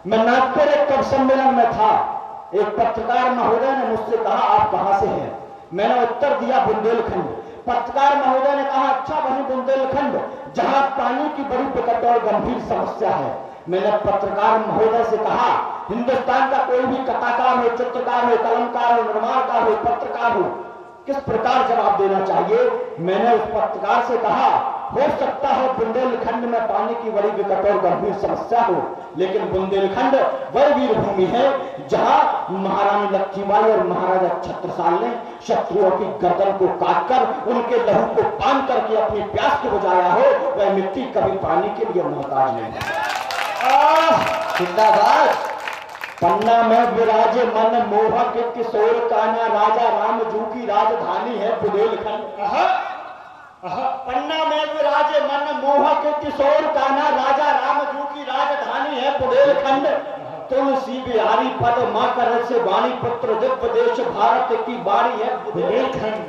मैं नागपुर एक कवि सम्मेलन में था। एक पत्रकार महोदय ने मुझसे कहा, आप कहां से हैं? मैंने उत्तर दिया, बुंदेलखंड। पत्रकार महोदय ने कहा, अच्छा वही बुंदेलखंड जहां पानी की बड़ी विकट और गंभीर समस्या है। मैंने पत्रकार महोदय से कहा, हिंदुस्तान का कोई भी कथाकार हो, चित्रकार हो, कलमकार हो, निर्माणकार हो, पत्रकार हो, किस प्रकार जवाब देना चाहिए? मैंने उस पत्रकार से कहा, हो सकता है बुंदेलखंड में पानी की बड़ी विकट और गंभीर समस्या हो, लेकिन बुंदेलखंड वह वीर भूमि है जहां महारानी लक्ष्मीबाई और महाराजा छत्रसाल ने शत्रुओं की गर्दन को काटकर उनके लहू को पान करके अपनी प्यास को बुझाया हो। वह मिट्टी कभी पानी के लिए मोहताज नहीं है। जिंदाबाद। पन्ना में विराजे मन मोहक किशोर कान्हा, राजा रामजू की राजधानी है बुंदेलखंड। पन्ना में विराजे मन मोहक किशोर कान्हा, राजा रामजू की राजधानी है बुंदेलखंड। तुलसी बिहारी पद मां कर से वाणी, पुत्र दिव्य देश भारत की बाणी है बुंदेलखंड।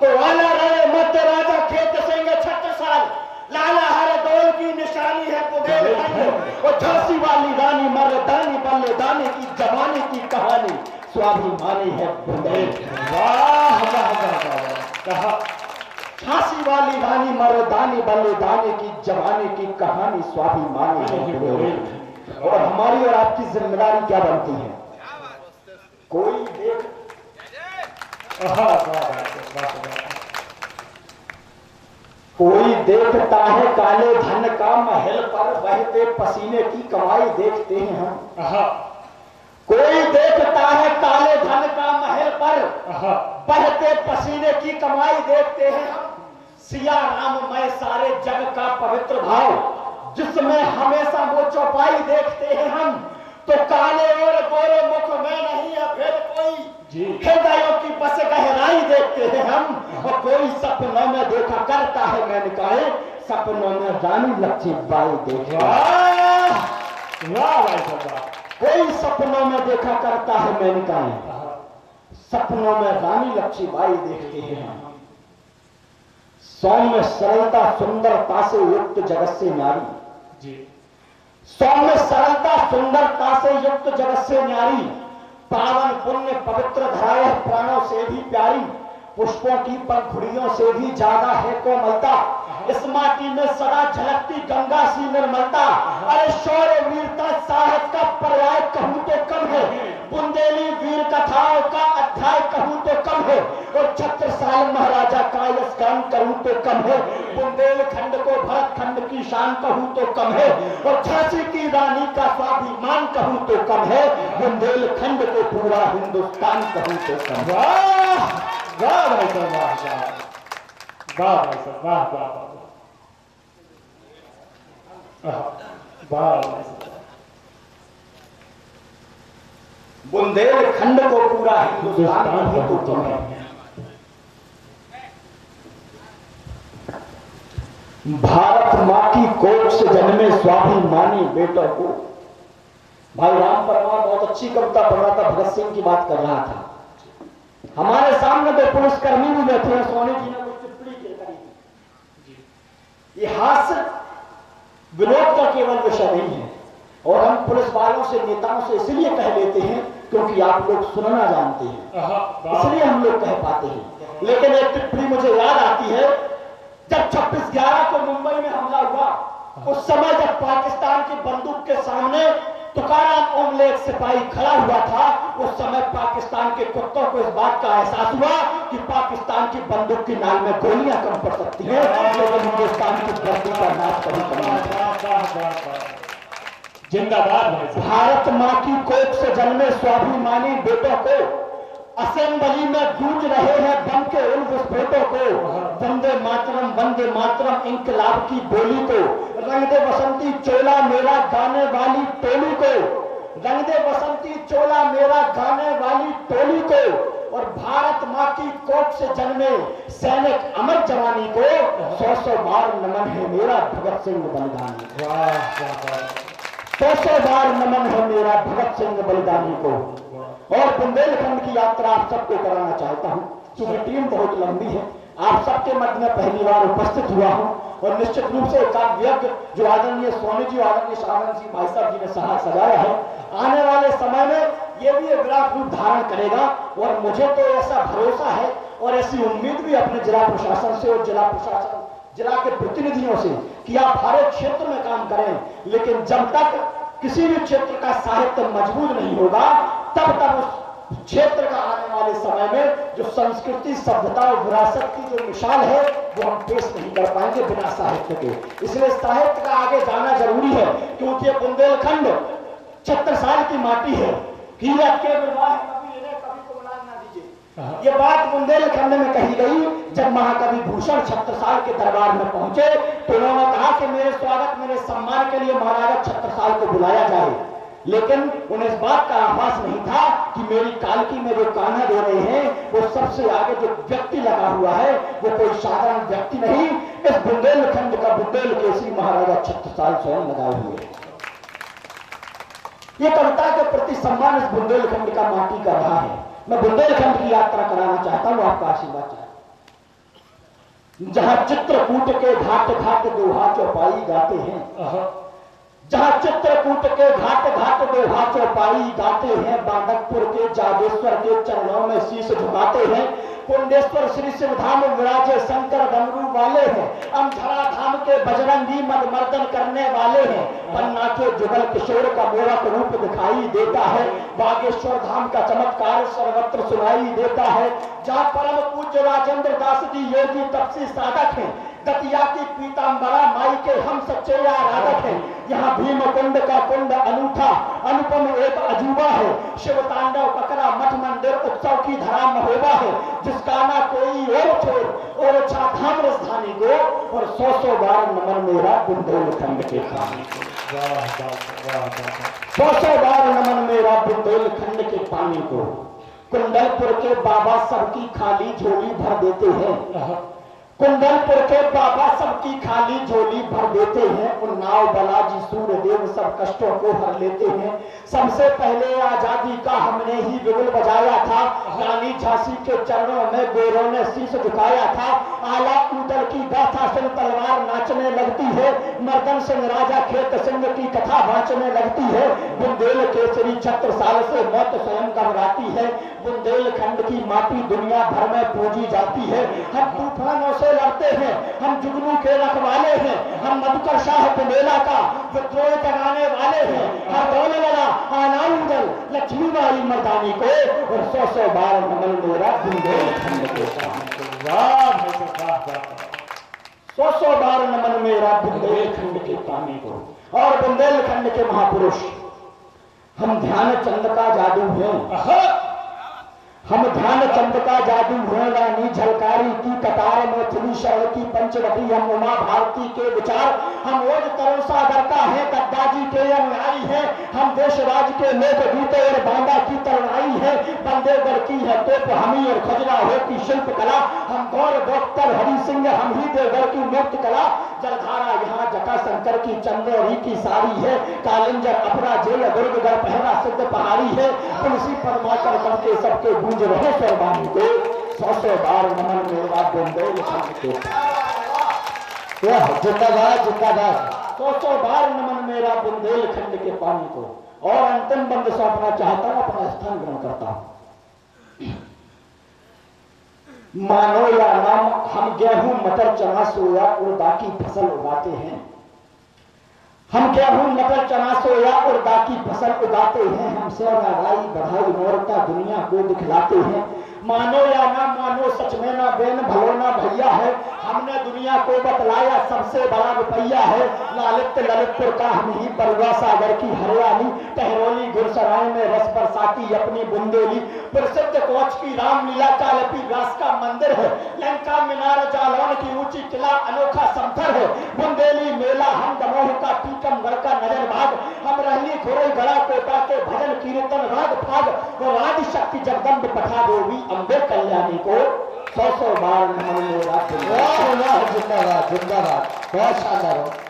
तो वाला रहे मत राजा खेत सिंह छत्रसाल, लाला हर दौल की निशानी है बुंदेलखंड। और झांसी वाली रानी मर्दानी बल्लेदानी की जवानी की कहानी स्वाभिमानी है बुंदेलखंड। वाह वाह वाह। झांसी वाली रानी मर्दानी बल्लेदानी की जवानी की कहानी स्वाभिमानी है बुंदेलखंड। और हमारी और आपकी जिम्मेदारी क्या बनती है? कोई देख कोई देखता है काले धन का महल पर बहते पसीने की कमाई देखते हैं हम। कोई देखता है काले धन का महल पर बहते पसीने की कमाई देखते हैं हम। सिया राममय सारे जग का पवित्र भाव जिसमें हमेशा वो चौपाई देखते हैं हम। तो काले और गोरे मुख में नहीं है फिर कोई, हृदयों की बस गहराई देखते हैं हम। और कोई सपनों में देखा करता है, मैंने कहा सपनों में रानी लक्ष्मीबाई देखते हैं। कोई सपनों में देखा करता है, मैंने कहा सपनों में रानी लक्ष्मीबाई देखते हैं हम। सौम्य सरलता सुंदरता से युक्त जगत से नारी, सौम्य सरलता सुंदरता से युक्त जगत से नारी, पावन पुण्य पवित्र धराए प्राणों से भी प्यारी, पुष्पों की पंखुड़ियों से भी ज्यादा है कोमलता, इस माटी में सदा झलकती गंगा सी निर्मलता। अरे शौर्य वीरता साहस का पर्याय कहूं तो कम है, बुंदेली वीर कथाओं का अध्याय कहूं तो कम है। और छत्रसाल महाराजा का यशगान कहूं तो कम है, बुंदेलखंड को भरतखंड की शान कहूं तो कम है। और झांसी की रानी का स्वाभिमान कहूं तो कम है, बुंदेलखंड को पूरा हिंदुस्तान कहूं तो कम। वाह वाह भाई साहब, वाह वाह भाई साहब, वाह वाह वाह। बुंदेलखंड को पूरा हिंदुस्तान कहूं तो कम है। भारत मां की कोख से जन्मे स्वाभिमानी बेटों को। भाई राम परमार बहुत अच्छी कविता पढ़ रहा था, भगत सिंह की बात कर रहा था। हमारे सामने दो पुलिसकर्मी भी बैठे हैं, सोनी जी ने कुछ टिप्पणी करी थी। ये हास्य विनोद का केवल विषय नहीं है, और हम पुलिस वालों से नेताओं से इसलिए कह लेते हैं क्योंकि आप लोग सुनना जानते हैं, इसलिए हम लोग कह पाते हैं। लेकिन एक टिप्पणी मुझे याद आती है, जब 26/11 को मुंबई में हमला हुआ, उस समय जब पाकिस्तान की बंदूक के सामने तुकाराम ओमले एक सिपाही खड़ा हुआ था, उस समय पाकिस्तान के कुत्तों को इस बात का एहसास हुआ कि पाकिस्तान की बंदूक की नाल में गोलियां कम पड़ सकती हैं, लेकिन हिंदुस्तान की धरती पर नाश कभी कम। जिंदाबाद। भारत मां की कोख से जन्मे स्वाभिमानी बेटों को असेंबली में गूंज रहे हैं बम के उन विस्फोटों को। वंदे मातरम इंकलाब की बोली को, रंग दे बसंती चोला मेरा गाने वाली टोली को, रंग दे बसंती चोला मेरा गाने वाली टोली को। और भारत मां की कोख से जन्मे सैनिक अमर जवानी को 100 बार नमन है मेरा भगत सिंह बलिदानी। 100 बार नमन है मेरा भगत सिंह बलिदानी को। और बुंदेलखंड की यात्रा आप सबको कराना चाहता हूं, क्योंकि टीम बहुत लंबी है, आप सबके मध्य में पहली बार उपस्थित हुआ हूं और निश्चित रूप से काव्यज्ञ जो आदरणीय स्वामी जी, आदरणीय सावन सिंह भाई साहब जी ने सजाया है, आने वाले समय में ये भी एक विराट रूप धारण करेगा। और मुझे तो ऐसा भरोसा है और ऐसी उम्मीद भी अपने जिला प्रशासन से और जिला के प्रतिनिधियों से कि आप हर एक क्षेत्र में काम करें, लेकिन जब तक किसी भी क्षेत्र का साहित्य मजबूत नहीं होगा तब तक उस क्षेत्र का आने वाले समय में जो संस्कृति, सभ्यता और विरासत की जो मिसाल है वो हम पेश नहीं कर पाएंगे बिना साहित्य के। इसलिए साहित्य का आगे जाना जरूरी है, क्योंकि ये बुंदेलखंड 76 साल की माटी है। हीरक के विवाह कभी लेने कभी को बुला ना दीजिए, ये बात बुंदेलखंड में कही गई जब महाकवि भूषण 76 साल के दरबार में पहुंचे तो उन्होंने कहा कि मेरे स्वागत, मेरे सम्मान के लिए महाराजा 76 साल को बुलाया जाए, लेकिन उन्हें इस बात का आभास नहीं था कि मेरी कालकी में जो कान्हा दे रहे हैं वो सबसे आगे जो व्यक्ति लगा हुआ है वो कोई साधारण व्यक्ति नहीं, इस बुंदेलखंड का बुंदेल केसरी महाराजा 76 साल स्वयं लगाए हुए। ये कविता के प्रति सम्मान इस बुंदेलखंड का माटी का रहा है। मैं बुंदेलखंड की यात्रा कराना चाहता हूं, आपका आशीर्वाद चाहता हूं। जहां चित्रकूट के घाट घाट दोहा चौपाई गाते हैं, जहां चित्रकूट के घाट घाट दोहा चौपाई गाते हैं, बांडकपुर के जागेश्वर के चरणों में शीश झुकाते हैं, कुंडेश्वर श्री शिवधाम विराजे शंकर डमरू वाले हैं, अमझरा धाम के बजरंगी मदमर्दन करने वाले हैं, पन्ना के जुगल किशोर का मोरक रूप दिखाई देता है, बागेश्वर धाम का चमत्कार सर्वत्र सुनाई देता है, जहाँ परम पूज्य राजेंद्र दास जी योगी तपसी साधक हैं, दतिया की पीताम्बरा माई के हम सच्चे आराधक हैं, यहाँ भीम कुंड का कुंड अनूठा अनुपम एक अजूबा है, शिव तांडव ककरा मठ मंदिर उत्सव की धरा महोबा है, जिसका ना कोई और छोर और अच्छा धाम राजधानी को, और 100 बार नमन मेरा बुंदेलखंड के पानी को, 100 बार नमन मेरा बुंदेलखंड के पानी को। कुंडलपुर के बाबा सबकी खाली झोली भर देते हैं, कुंडलपुर के बाबा सबकी खाली झोली भर देते हैं, उन्नाव बालाजी सूर्यदेव सब कष्टों को हर लेते हैं, सबसे पहले आजादी का हमने ही बिगुल बजाया था, रानी झांसी के चरणों में गोरों ने शीश झुकाया था, आला उदल की गाथा सुन तलवार नाचने लगती है, मर्दन सिंह राजा खेत सिंह की कथा वाचने लगती है, बुंदेल केसरी 76 साल से मौत स्वयं घबराती है, बुंदेलखंड की माटी दुनिया भर में पूजी जाती है, हम तूफानों से लड़ते हैं, हम जुगनू के रखवाले हैं, हम मधुकर शाह बुंदेला का विद्रोह कराने वाले हैं, हर दौल लड़ा आनाउदल लक्ष्मीबाई मर्दानी को, और 100 बार नमन मेरा बुंदेलखंड के पानी को, 100 बार नमन मेरा बुंदेलखंड के पानी को। और बुंदेलखंड के महापुरुष हम ध्यानचंद का जादू हैं, हम ध्यानचंद का जादू हैं, रानी झलकारी की कतार में थिली शरण की पंचवटी, हम उमा भारती के विचार, हम ओज तरुण सागर का है, कद्दाजी के अनुयायी है, हम देशराज के लोक गीते और बांदा की तरुणाई है, बंदेगढ़ की है तोप हमी और खजुराहो की शिल्प कला, हम गौर डॉक्टर हरि सिंह हम ही देवगढ़ की मूर्ति कला, जलधारा यहाँ जटा शंकर की चंदेरी की साड़ी है, कालिंजर अपरा जेल दुर्गगढ़ पहरा सिद्ध पहाड़ी है, तुलसी परमाकर करके सबके गूंज रहे सरबानी को, 100 बार नमन मेरा बुंदेलखंड के, जिंदाबाद जिंदाबाद, 100 बार नमन मेरा बुंदेलखंड के पानी को। और अंतिम बंद सौंपना चाहता हूं, अपना स्थान ग्रहण करता हूं। मानो या नाम हम गेहूं मटर चना सोया और बाकी फसल उगाते हैं, हम गेहूं मटर चना सोया और बाकी फसल उगाते हैं, हम सेवा राई बढ़ाई मोरता दुनिया को दिखलाते हैं, मानो या ना मानो सच में ना बेन भलो ना भैया है, हमने दुनिया को बतलाया सबसे बड़ा रुपया है, लालित्य ललितपुर का हम ही बरुआ सागर की हरियाली, टहरोली गुरसराय में रस बरसाती अपनी बुंदेली, प्रसिद्ध कोच की रामलीला कालपी व्यास का मंदिर है, लंका मीनार जालौन की ऊंची किला अनोखा समथर है, बुंदेली मेला हम दमोह का टीकमगढ़ का नजर भाग, हम रहली खोरई गड़ा कोटा के भजन कीर्तन राग भाग, और आदि शक्ति जगदम्ब पठा देवी अम्बे कल्याणी को, 100 बार नमन मेरा, जिंदाबाद जिंदाबाद, बहुत शानदार हो।